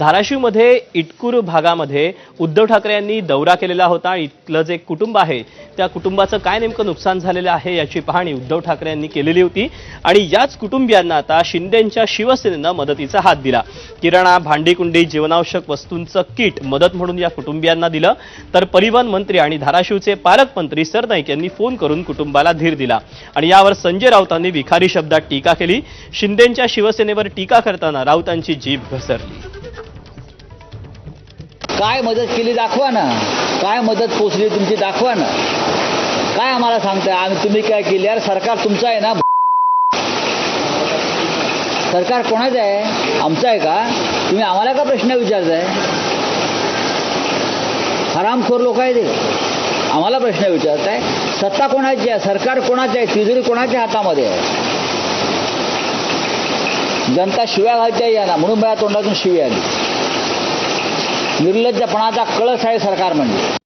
धाराशिवमध्ये इटकूर भागामध्ये उद्धव ठाकरे यांनी दौरा केलेला होता। इथलं जे कुटुंब आहे त्या कुटुंबाचं काय नेमकं नुकसान झालेलं आहे याची पाहणी उद्धव ठाकरे यांनी केलेली होती आणि याच कुटुंबियांना आता शिंदेंच्या शिवसेनेनं मदतीचा हात दिला। किराणा, भांडीकुंडी, जीवनावश्यक वस्तूंचं किट मदत म्हणून या कुटुंबियांना दिलं। तर परिवहन मंत्री आणि धाराशिवचे पालकमंत्री सरनाईक यांनी फोन करून कुटुंबाला धीर दिला आणि यावर संजय राऊतांनी विखारी शब्दात टीका केली। शिंदेंच्या शिवसेनेवर टीका करताना राऊतांची जीभ घसरली। काय मदत केली दाखवा ना, काय मदत पोचली तुमची दाखवा ना, काय आम्हाला सांगताय आम्ही तुम्ही काय केली? यार सरकार तुमचं आहे ना, सरकार कोणाचं आहे? आमचं आहे का? तुम्ही आम्हाला का प्रश्न विचारताय? हरामखोर लोक आहे ते, आम्हाला प्रश्न विचारताय। सत्ता कोणाची आहे? सरकार कोणाचं आहे? तिजोरी कोणाच्या हातामध्ये आहे? जनता शिव्या घालते या ना, म्हणून माझ्या तोंडातून शिवी आली। निर्लज्जपणाचा कळस आहे सरकार म्हणजे।